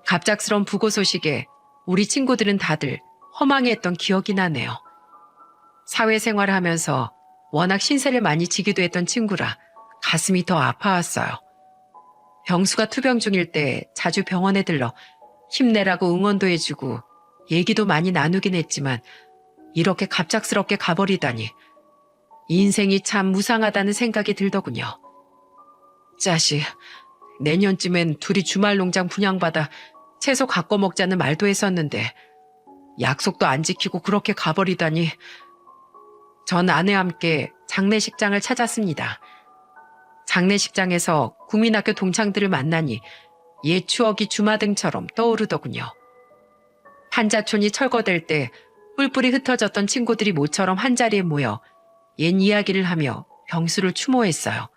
갑작스런 부고 소식에 우리 친구들은 다들 허망해했던 기억이 나네요. 사회생활을 하면서 워낙 신세를 많이 지기도 했던 친구라 가슴이 더 아파왔어요. 병수가 투병 중일 때 자주 병원에 들러 힘내라고 응원도 해주고 얘기도 많이 나누긴 했지만 이렇게 갑작스럽게 가버리다니 인생이 참 무상하다는 생각이 들더군요. 자식, 내년쯤엔 둘이 주말 농장 분양받아 채소 갖고 먹자는 말도 했었는데 약속도 안 지키고 그렇게 가버리다니. 전 아내와 함께 장례식장을 찾았습니다. 장례식장에서 국민학교 동창들을 만나니 옛 추억이 주마등처럼 떠오르더군요. 한자촌이 철거될 때 뿔뿔이 흩어졌던 친구들이 모처럼 한자리에 모여 옛 이야기를 하며 병수를 추모했어요.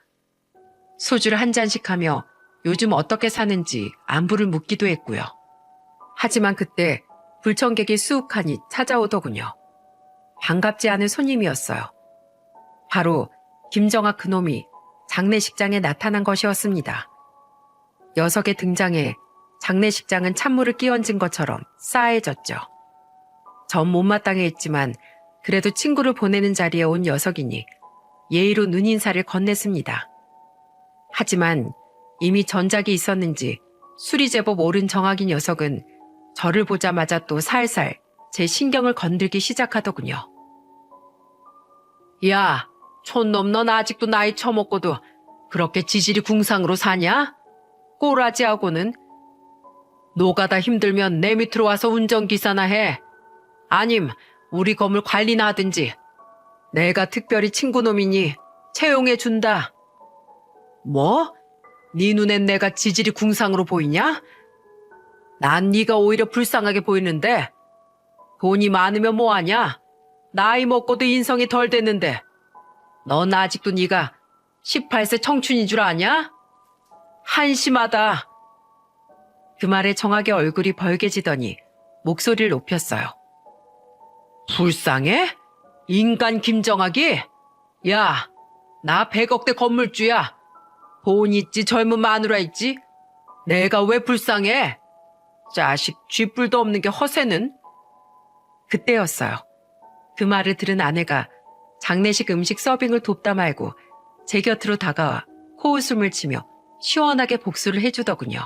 소주를 한 잔씩 하며 요즘 어떻게 사는지 안부를 묻기도 했고요. 하지만 그때 불청객이 수욱하니 찾아오더군요. 반갑지 않은 손님이었어요. 바로 김정학 그놈이 장례식장에 나타난 것이었습니다. 녀석의 등장에 장례식장은 찬물을 끼얹은 것처럼 싸해졌죠. 전 못마땅해 했지만 그래도 친구를 보내는 자리에 온 녀석이니 예의로 눈인사를 건넸습니다. 하지만 이미 전작이 있었는지 술이 제법 오른 정학이 녀석은 저를 보자마자 또 살살 제 신경을 건들기 시작하더군요. 야, 촌놈 넌 아직도 나이 처먹고도 그렇게 지질이 궁상으로 사냐? 꼬라지하고는 노가다 힘들면 내 밑으로 와서 운전기사나 해. 아님 우리 건물 관리나 하든지. 내가 특별히 친구놈이니 채용해 준다. 뭐? 네 눈엔 내가 지질이 궁상으로 보이냐? 난 네가 오히려 불쌍하게 보이는데. 돈이 많으면 뭐하냐? 나이 먹고도 인성이 덜 됐는데. 넌 아직도 네가 18세 청춘인 줄 아냐? 한심하다. 그 말에 정학의 얼굴이 벌개지더니 목소리를 높였어요. 불쌍해? 인간 김정학이? 야, 나 100억대 건물주야. 돈 있지, 젊은 마누라 있지? 내가 왜 불쌍해? 자식, 쥐뿔도 없는 게 허세는? 그때였어요. 그 말을 들은 아내가 장례식 음식 서빙을 돕다 말고 제 곁으로 다가와 코웃음을 치며 시원하게 복수를 해주더군요.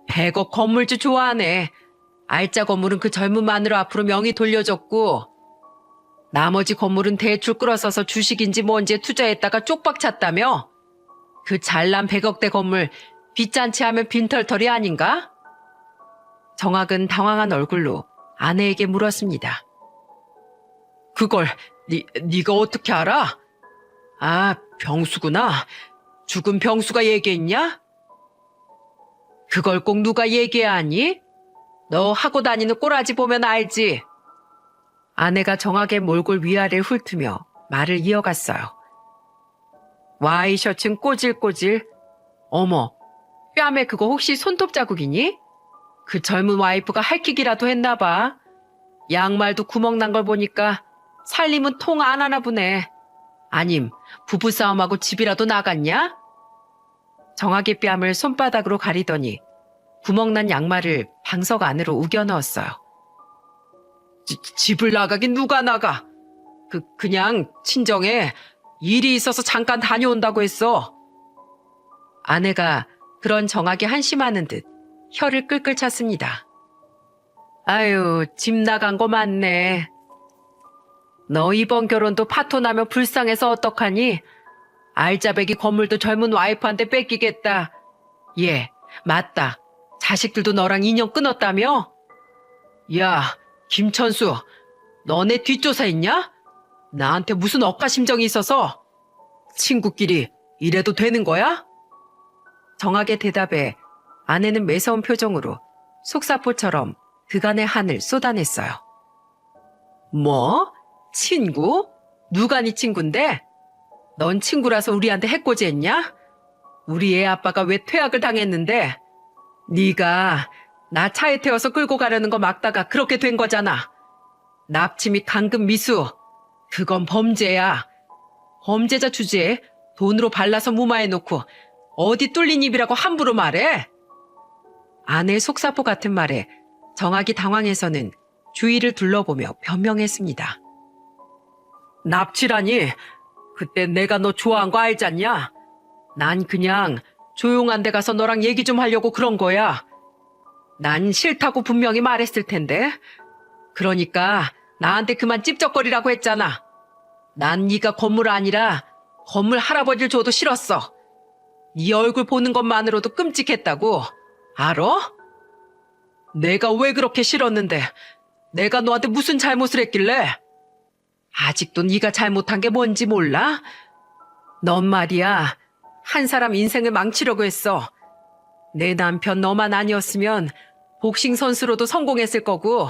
100억 건물주 좋아하네. 알짜 건물은 그 젊은 마누라 앞으로 명의 돌려줬고 나머지 건물은 대출 끌어서서 주식인지 뭔지에 투자했다가 쪽박 찼다며? 그 잘난 100억대 건물 빚잔치 하면 빈털털이 아닌가? 정학은 당황한 얼굴로 아내에게 물었습니다. 그걸 네가 어떻게 알아? 아, 병수구나. 죽은 병수가 얘기했냐? 그걸 꼭 누가 얘기해야 하니? 너 하고 다니는 꼬라지 보면 알지. 아내가 정하게 몰골 위아래를 훑으며 말을 이어갔어요. 와이셔츠는 꼬질꼬질. 어머, 뺨에 그거 혹시 손톱 자국이니? 그 젊은 와이프가 할퀴기라도 했나 봐. 양말도 구멍 난 걸 보니까 살림은 통 안 하나 보네. 아님, 부부싸움하고 집이라도 나갔냐? 정하게 뺨을 손바닥으로 가리더니 구멍난 양말을 방석 안으로 우겨 넣었어요. 집을 나가긴 누가 나가? 그냥 친정에 일이 있어서 잠깐 다녀온다고 했어. 아내가 그런 정하게 한심하는 듯 혀를 끌끌 찼습니다. 아유, 집 나간 거 맞네. 너 이번 결혼도 파토 나면 불쌍해서 어떡하니? 알짜배기 건물도 젊은 와이프한테 뺏기겠다. 예, 맞다. 자식들도 너랑 인연 끊었다며? 야, 김천수, 너네 뒷조사했냐? 나한테 무슨 억가심정이 있어서? 친구끼리 이래도 되는 거야? 정하게 대답해 아내는 매서운 표정으로 속사포처럼 그간의 한을 쏟아냈어요. 뭐? 친구? 누가 네 친구인데? 넌 친구라서 우리한테 해코지했냐? 우리 애 아빠가 왜 퇴학을 당했는데? 네가 나 차에 태워서 끌고 가려는 거 막다가 그렇게 된 거잖아. 납치 및 강금 미수. 그건 범죄야. 범죄자 주제에 돈으로 발라서 무마해놓고 어디 뚫린 입이라고 함부로 말해? 아내의 속사포 같은 말에 정하기 당황해서는 주위를 둘러보며 변명했습니다. 납치라니? 그때 내가 너 좋아한 거 알잖냐? 난 그냥 조용한 데 가서 너랑 얘기 좀 하려고 그런 거야. 난 싫다고 분명히 말했을 텐데. 그러니까 나한테 그만 찝쩍거리라고 했잖아. 난 네가 건물 아니라 건물 할아버지를 줘도 싫었어. 네 얼굴 보는 것만으로도 끔찍했다고. 알아? 내가 왜 그렇게 싫었는데 내가 너한테 무슨 잘못을 했길래? 아직도 네가 잘못한 게 뭔지 몰라? 넌 말이야, 한 사람 인생을 망치려고 했어. 내 남편 너만 아니었으면 복싱 선수로도 성공했을 거고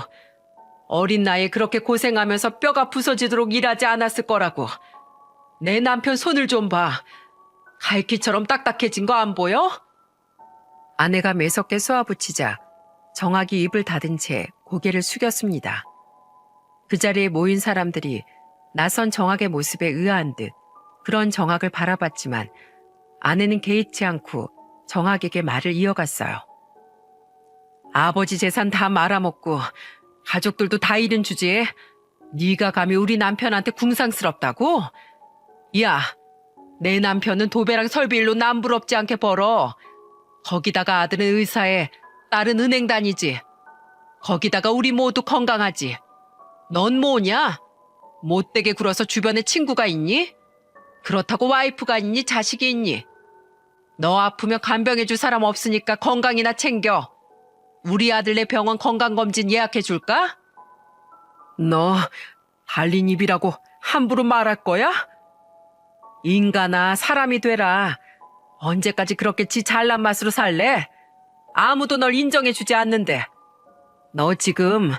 어린 나이에 그렇게 고생하면서 뼈가 부서지도록 일하지 않았을 거라고. 내 남편 손을 좀 봐. 갈퀴처럼 딱딱해진 거 안 보여? 아내가 매섭게 쏘아붙이자 정하기 입을 닫은 채 고개를 숙였습니다. 그 자리에 모인 사람들이 낯선 정학의 모습에 의아한 듯 그런 정학을 바라봤지만 아내는 개의치 않고 정학에게 말을 이어갔어요. 아버지 재산 다 말아먹고 가족들도 다 잃은 주제에 네가 감히 우리 남편한테 궁상스럽다고? 야, 내 남편은 도배랑 설비일로 남부럽지 않게 벌어. 거기다가 아들은 의사에 딸은 은행 다니지. 거기다가 우리 모두 건강하지. 넌 뭐냐? 못되게 굴어서 주변에 친구가 있니? 그렇다고 와이프가 있니? 자식이 있니? 너 아프면 간병해줄 사람 없으니까 건강이나 챙겨. 우리 아들네 병원 건강검진 예약해줄까? 너 달린 입이라고 함부로 말할 거야? 인간아, 사람이 되라. 언제까지 그렇게 지 잘난 맛으로 살래? 아무도 널 인정해주지 않는데. 너 지금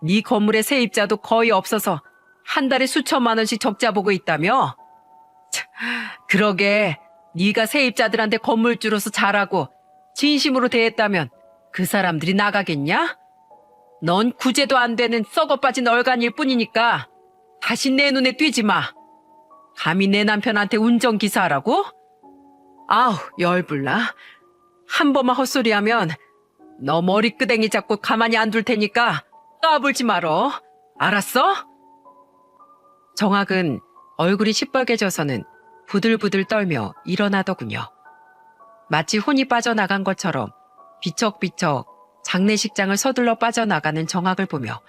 네 건물의 세입자도 거의 없어서 한 달에 수천만 원씩 적자 보고 있다며? 그러게 네가 세입자들한테 건물주로서 잘하고 진심으로 대했다면 그 사람들이 나가겠냐? 넌 구제도 안 되는 썩어빠진 얼간일 뿐이니까 다시 내 눈에 띄지 마. 감히 내 남편한테 운전기사하라고? 아우, 열불나. 한 번만 헛소리하면 너 머리끄댕이 잡고 가만히 안 둘 테니까 까불지 말어. 알았어? 정학은 얼굴이 시뻘개져서는 부들부들 떨며 일어나더군요. 마치 혼이 빠져나간 것처럼 비척비척 장례식장을 서둘러 빠져나가는 정학을 보며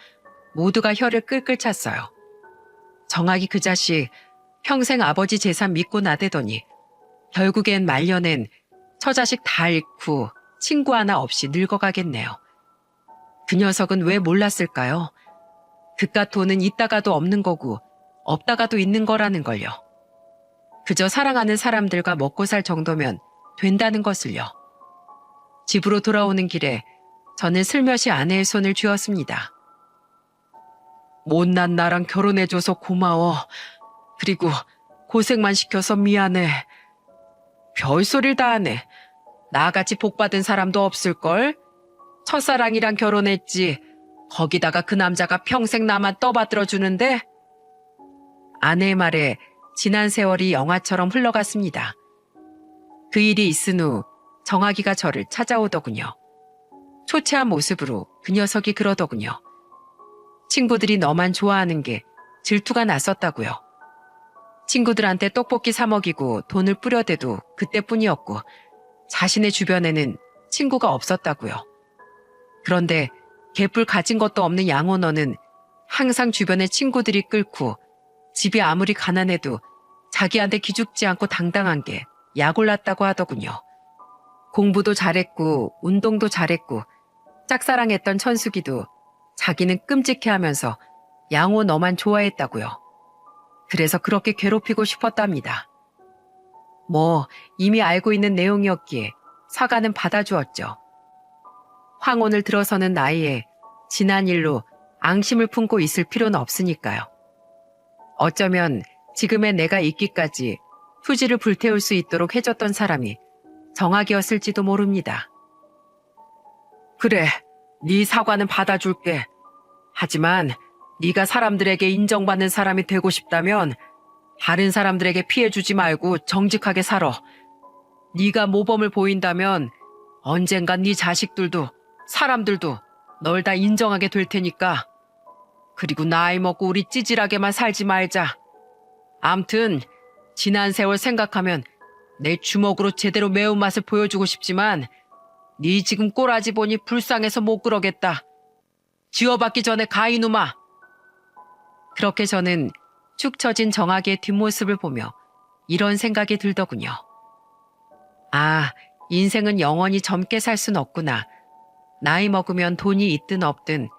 모두가 혀를 끌끌 찼어요. 정학이 그 자식 평생 아버지 재산 믿고 나대더니 결국엔 말년엔 처자식 다 잃고 친구 하나 없이 늙어가겠네요. 그 녀석은 왜 몰랐을까요? 그깟 돈은 있다가도 없는 거고 없다가도 있는 거라는 걸요. 그저 사랑하는 사람들과 먹고 살 정도면 된다는 것을요. 집으로 돌아오는 길에 저는 슬며시 아내의 손을 쥐었습니다. 못난 나랑 결혼해줘서 고마워. 그리고 고생만 시켜서 미안해. 별소리를 다 하네. 나같이 복받은 사람도 없을걸? 첫사랑이랑 결혼했지. 거기다가 그 남자가 평생 나만 떠받들어 주는데? 아내의 말에 지난 세월이 영화처럼 흘러갔습니다. 그 일이 있은 후 정학이가 저를 찾아오더군요. 초췌한 모습으로 그 녀석이 그러더군요. 친구들이 너만 좋아하는 게 질투가 났었다고요. 친구들한테 떡볶이 사 먹이고 돈을 뿌려대도 그때뿐이었고 자신의 주변에는 친구가 없었다고요. 그런데 개뿔 가진 것도 없는 양호너는 항상 주변에 친구들이 끓고 집이 아무리 가난해도 자기한테 기죽지 않고 당당한 게 약올랐다고 하더군요. 공부도 잘했고 운동도 잘했고 짝사랑했던 천숙이도 자기는 끔찍해하면서 양호 너만 좋아했다고요. 그래서 그렇게 괴롭히고 싶었답니다. 뭐 이미 알고 있는 내용이었기에 사과는 받아주었죠. 황혼을 들어서는 나이에 지난 일로 앙심을 품고 있을 필요는 없으니까요. 어쩌면 지금의 내가 있기까지 휴지를 불태울 수 있도록 해줬던 사람이 정학이었을지도 모릅니다. 그래, 네 사과는 받아줄게. 하지만 네가 사람들에게 인정받는 사람이 되고 싶다면 다른 사람들에게 피해주지 말고 정직하게 살아. 네가 모범을 보인다면 언젠간 네 자식들도 사람들도 널 다 인정하게 될 테니까. 그리고 나이 먹고 우리 찌질하게만 살지 말자. 암튼 지난 세월 생각하면 내 주먹으로 제대로 매운맛을 보여주고 싶지만 네 지금 꼬라지 보니 불쌍해서 못 그러겠다. 쥐어받기 전에 가 이놈아. 그렇게 저는 축 처진 정학이의 뒷모습을 보며 이런 생각이 들더군요. 아, 인생은 영원히 젊게 살 순 없구나. 나이 먹으면 돈이 있든 없든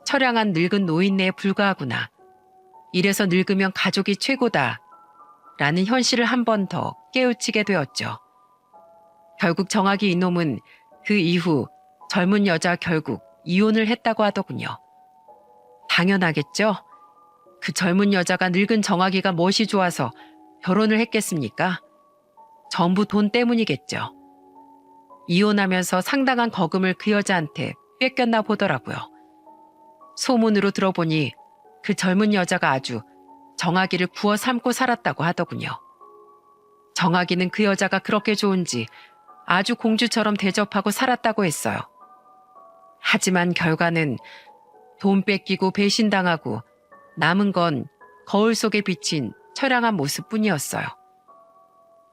처량한 늙은 노인네에 불과하구나. 이래서 늙으면 가족이 최고다. 라는 현실을 한 번 더 깨우치게 되었죠. 결국 정학이 이놈은 그 이후 젊은 여자 결국 이혼을 했다고 하더군요. 당연하겠죠? 그 젊은 여자가 늙은 정학이가 멋이 좋아서 결혼을 했겠습니까? 전부 돈 때문이겠죠. 이혼하면서 상당한 거금을 그 여자한테 뺏겼나 보더라고요. 소문으로 들어보니 그 젊은 여자가 아주 정학이를 구워 삶고 살았다고 하더군요. 정학이는 그 여자가 그렇게 좋은지 아주 공주처럼 대접하고 살았다고 했어요. 하지만 결과는 돈 뺏기고 배신당하고 남은 건 거울 속에 비친 처량한 모습뿐이었어요.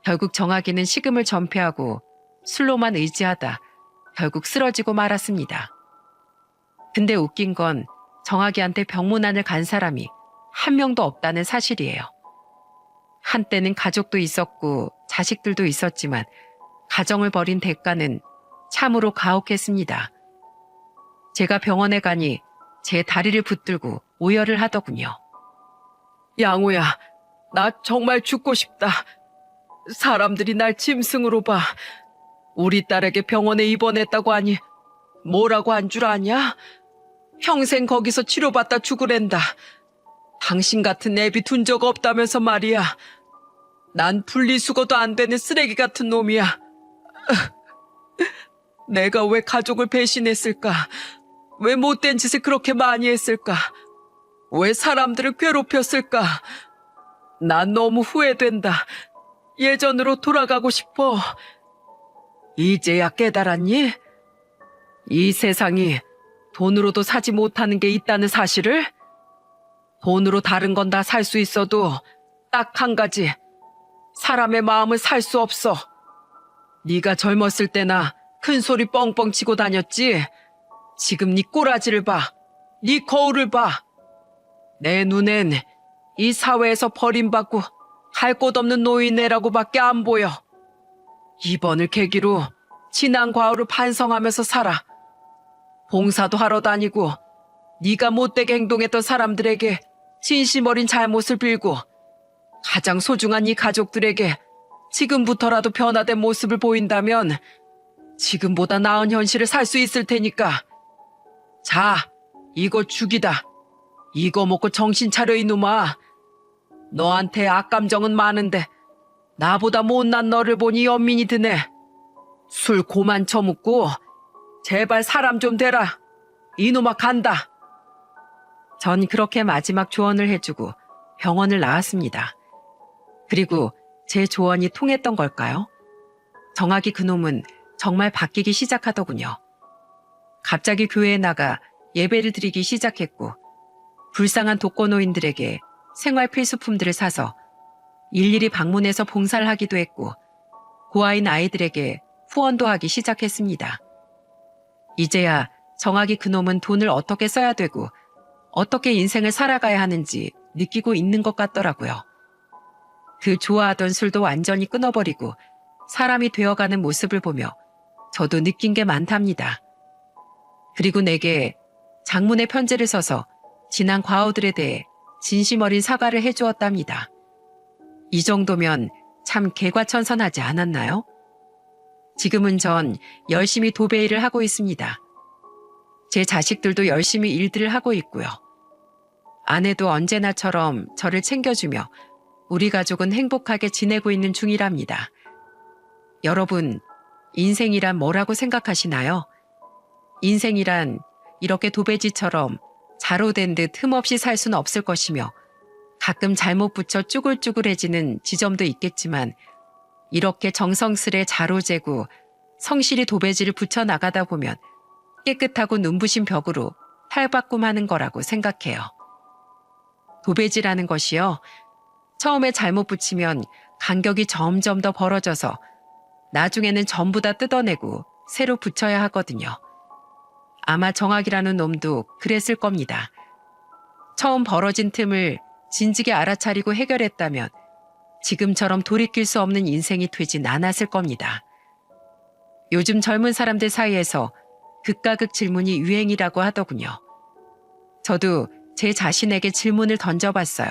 결국 정학이는 식음을 전폐하고 술로만 의지하다 결국 쓰러지고 말았습니다. 근데 웃긴 건 정학이한테 병문안을 간 사람이 한 명도 없다는 사실이에요. 한때는 가족도 있었고 자식들도 있었지만 가정을 버린 대가는 참으로 가혹했습니다. 제가 병원에 가니 제 다리를 붙들고 오열을 하더군요. 양호야, 나 정말 죽고 싶다. 사람들이 날 짐승으로 봐. 우리 딸에게 병원에 입원했다고 하니 뭐라고 한 줄 아냐? 평생 거기서 치료받다 죽으랜다. 당신 같은 애비 둔 적 없다면서 말이야. 난 분리수거도 안 되는 쓰레기 같은 놈이야. 내가 왜 가족을 배신했을까? 왜 못된 짓을 그렇게 많이 했을까? 왜 사람들을 괴롭혔을까? 난 너무 후회된다. 예전으로 돌아가고 싶어. 이제야 깨달았니? 이 세상이 돈으로도 사지 못하는 게 있다는 사실을? 돈으로 다른 건 다 살 수 있어도 딱 한 가지, 사람의 마음을 살 수 없어. 네가 젊었을 때나 큰 소리 뻥뻥 치고 다녔지. 지금 네 꼬라지를 봐. 네 거울을 봐. 내 눈엔 이 사회에서 버림받고 갈 곳 없는 노인네라고밖에 안 보여. 이번을 계기로 지난 과거를 반성하면서 살아. 봉사도 하러 다니고 네가 못되게 행동했던 사람들에게 진심 어린 잘못을 빌고 가장 소중한 이 가족들에게 지금부터라도 변화된 모습을 보인다면 지금보다 나은 현실을 살 수 있을 테니까. 자, 이거 죽이다. 이거 먹고 정신 차려 이놈아. 너한테 악감정은 많은데 나보다 못난 너를 보니 연민이 드네. 술 고만 처먹고 제발 사람 좀 되라. 이놈아 간다. 전 그렇게 마지막 조언을 해주고 병원을 나왔습니다. 그리고 제 조언이 통했던 걸까요? 정학이 그놈은 정말 바뀌기 시작하더군요. 갑자기 교회에 나가 예배를 드리기 시작했고 불쌍한 독거노인들에게 생활 필수품들을 사서 일일이 방문해서 봉사를 하기도 했고 고아인 아이들에게 후원도 하기 시작했습니다. 이제야 정학이 그놈은 돈을 어떻게 써야 되고 어떻게 인생을 살아가야 하는지 느끼고 있는 것 같더라고요. 그 좋아하던 술도 완전히 끊어버리고 사람이 되어가는 모습을 보며 저도 느낀 게 많답니다. 그리고 내게 장문의 편지를 써서 지난 과오들에 대해 진심 어린 사과를 해주었답니다. 이 정도면 참 개과천선하지 않았나요? 지금은 전 열심히 도배 일을 하고 있습니다. 제 자식들도 열심히 일들을 하고 있고요. 아내도 언제나처럼 저를 챙겨주며 우리 가족은 행복하게 지내고 있는 중이랍니다. 여러분, 인생이란 뭐라고 생각하시나요? 인생이란 이렇게 도배지처럼 자로된 듯 흠없이 살 수는 없을 것이며 가끔 잘못 붙여 쭈글쭈글해지는 지점도 있겠지만 이렇게 정성스레 자로 재고 성실히 도배지를 붙여 나가다 보면 깨끗하고 눈부신 벽으로 탈바꿈하는 거라고 생각해요. 도배지라는 것이요. 처음에 잘못 붙이면 간격이 점점 더 벌어져서 나중에는 전부 다 뜯어내고 새로 붙여야 하거든요. 아마 정학이라는 놈도 그랬을 겁니다. 처음 벌어진 틈을 진즉에 알아차리고 해결했다면 지금처럼 돌이킬 수 없는 인생이 되진 않았을 겁니다. 요즘 젊은 사람들 사이에서 극과 극 질문이 유행이라고 하더군요. 저도 제 자신에게 질문을 던져봤어요.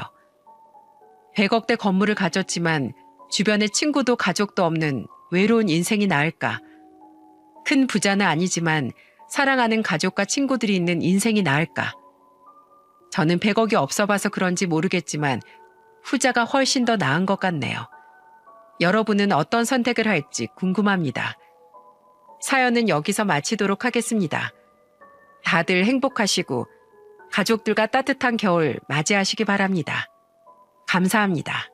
100억대 건물을 가졌지만 주변에 친구도 가족도 없는 외로운 인생이 나을까? 큰 부자는 아니지만 사랑하는 가족과 친구들이 있는 인생이 나을까? 저는 100억이 없어봐서 그런지 모르겠지만 후자가 훨씬 더 나은 것 같네요. 여러분은 어떤 선택을 할지 궁금합니다. 사연은 여기서 마치도록 하겠습니다. 다들 행복하시고 가족들과 따뜻한 겨울 맞이하시기 바랍니다. 감사합니다.